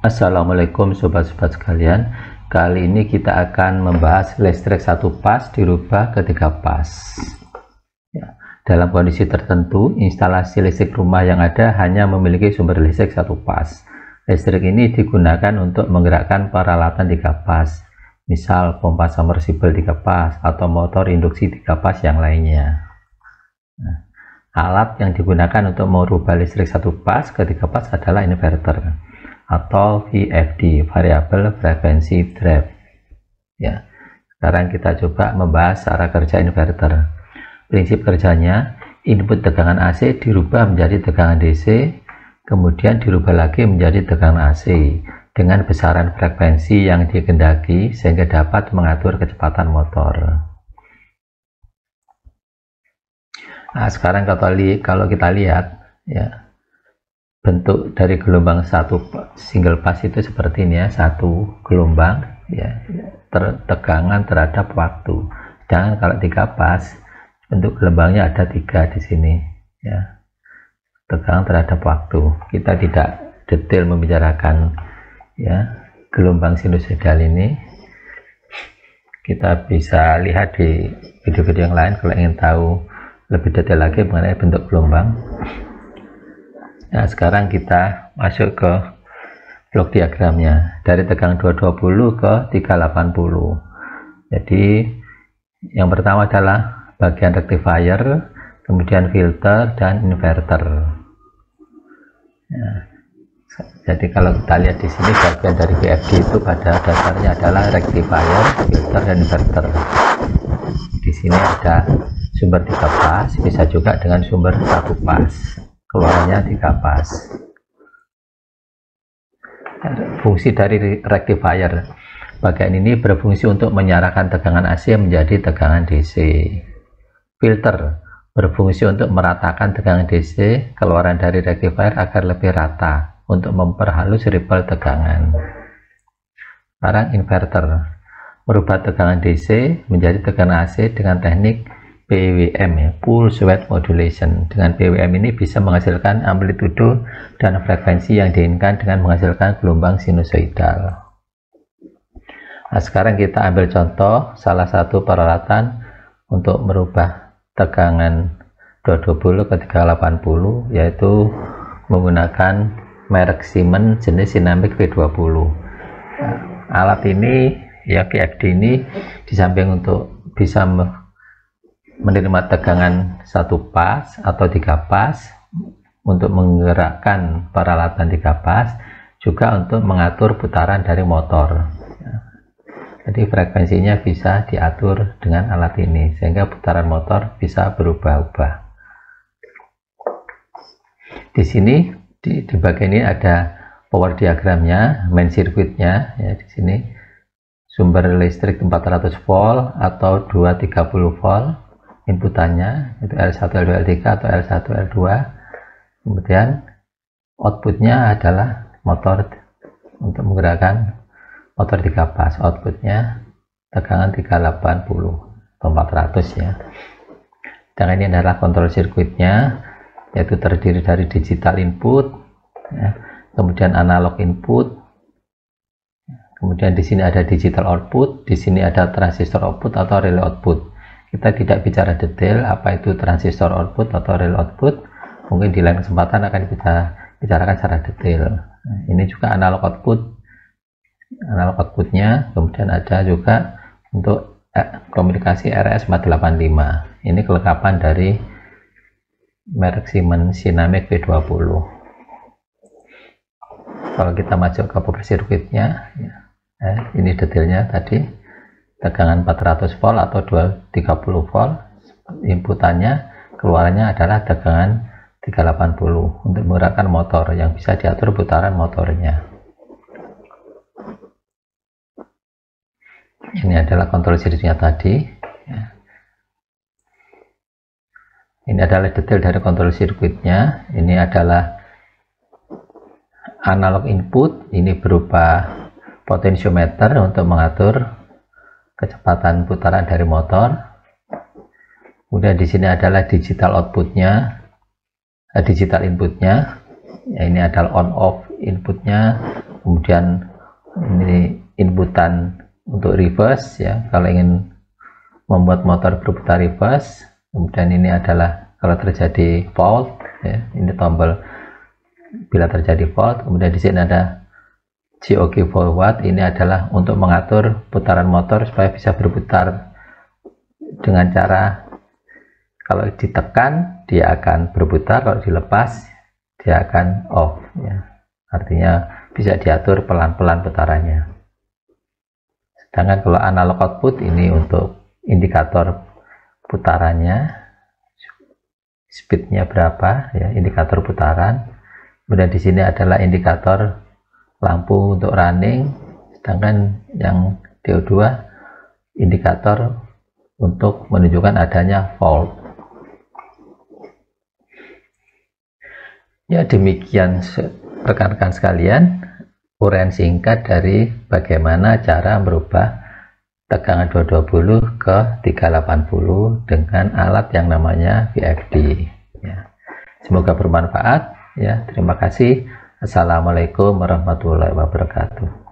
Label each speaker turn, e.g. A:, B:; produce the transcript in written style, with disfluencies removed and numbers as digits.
A: Assalamualaikum sobat-sobat sekalian. Kali ini kita akan membahas listrik satu pas dirubah ke 3 pas ya. Dalam kondisi tertentu, instalasi listrik rumah yang ada hanya memiliki sumber listrik satu pas. Listrik ini digunakan untuk menggerakkan peralatan 3 pas, misal pompa submersible 3 pas atau motor induksi 3 pas yang lainnya. Alat yang digunakan untuk merubah listrik satu pas ke 3 pas adalah inverter atau VFD, Variable Frequency Drive ya. Sekarang kita coba membahas cara kerja inverter. Prinsip kerjanya, input tegangan AC dirubah menjadi tegangan DC, kemudian dirubah lagi menjadi tegangan AC dengan besaran frekuensi yang dikehendaki sehingga dapat mengatur kecepatan motor. Nah, sekarang kalau kita lihat ya, bentuk dari gelombang satu single pass itu seperti ini ya, satu gelombang ya, tegangan terhadap waktu. Sedangkan kalau 3 pas, bentuk gelombangnya ada 3 di sini ya, tegangan terhadap waktu. Kita tidak detail membicarakan ya gelombang sinusoidal ini, kita bisa lihat di video-video yang lain kalau ingin tahu lebih detail lagi mengenai bentuk gelombang. Nah, sekarang kita masuk ke blok diagramnya dari tegangan 220 ke 380. Jadi yang pertama adalah bagian rectifier, kemudian filter dan inverter. Nah, jadi kalau kita lihat di sini bagian dari VFD itu pada dasarnya adalah rectifier, filter dan inverter. Di sini ada sumber 3 pas, bisa juga dengan sumber 1 pas, keluarnya 3 pas. Fungsi dari rectifier, bagian ini berfungsi untuk menyalakan tegangan AC menjadi tegangan DC. Filter berfungsi untuk meratakan tegangan DC keluaran dari rectifier agar lebih rata untuk memperhalus ripple tegangan. Sekarang inverter merubah tegangan DC menjadi tegangan AC dengan teknik PWM ya, Pulse Width Modulation. Dengan PWM ini bisa menghasilkan amplitudo dan frekuensi yang diinginkan dengan menghasilkan gelombang sinusoidal. Nah, sekarang kita ambil contoh salah satu peralatan untuk merubah tegangan 220 ke 380, yaitu menggunakan merek Siemens jenis Sinamic V20. Nah, alat ini ya, VFD ini di samping untuk bisa menerima tegangan 1 pas atau 3 pas untuk menggerakkan peralatan 3 pas, juga untuk mengatur putaran dari motor. Jadi frekuensinya bisa diatur dengan alat ini sehingga putaran motor bisa berubah-ubah. Di sini di bagian ini ada power diagramnya, main circuitnya ya. Di sini sumber listrik 400 volt atau 230 volt, inputannya itu L1, L2, L3 atau L1, L2. Kemudian outputnya adalah motor untuk menggerakkan motor 3 pas, outputnya tegangan 380 atau 400 ya. Dan ini adalah kontrol sirkuitnya, yaitu terdiri dari digital input ya, kemudian analog input, kemudian di sini ada digital output, di sini ada transistor output atau relay output. Kita tidak bicara detail apa itu transistor output atau relay output, mungkin di lain kesempatan akan kita bicarakan secara detail. Nah, ini juga analog outputnya, kemudian ada juga untuk komunikasi RS485. Ini kelengkapan dari merek Siemens Sinamic V20. Kalau kita masuk ke power circuitnya ya, ini detailnya tadi, tegangan 400 volt atau 230 volt, inputannya, keluarannya adalah tegangan 380 untuk menggerakkan motor yang bisa diatur putaran motornya. Ini adalah kontrol sirkuitnya tadi ya. Ini adalah detail dari kontrol sirkuitnya. Ini adalah analog input, ini berupa potentiometer untuk mengatur kecepatan putaran dari motor. Kemudian di sini adalah digital outputnya, digital inputnya. Ya, ini adalah on off inputnya, kemudian ini inputan untuk reverse ya, kalau ingin membuat motor berputar reverse. Kemudian ini adalah kalau terjadi fault ya, ini tombol bila terjadi fault. Kemudian di sini ada jog forward, ini adalah untuk mengatur putaran motor supaya bisa berputar dengan cara kalau ditekan dia akan berputar, kalau dilepas dia akan off ya. Artinya bisa diatur pelan-pelan putarannya. Sedangkan kalau analog output ini untuk indikator putarannya, speednya berapa ya, indikator putaran. Kemudian di sini adalah indikator lampu untuk running, sedangkan yang DO2 indikator untuk menunjukkan adanya fault. Ya, demikian rekan-rekan sekalian uraian singkat dari bagaimana cara merubah tegangan 220 ke 380 dengan alat yang namanya VFD ya. Semoga bermanfaat ya. Terima kasih. Assalamualaikum warahmatullahi wabarakatuh.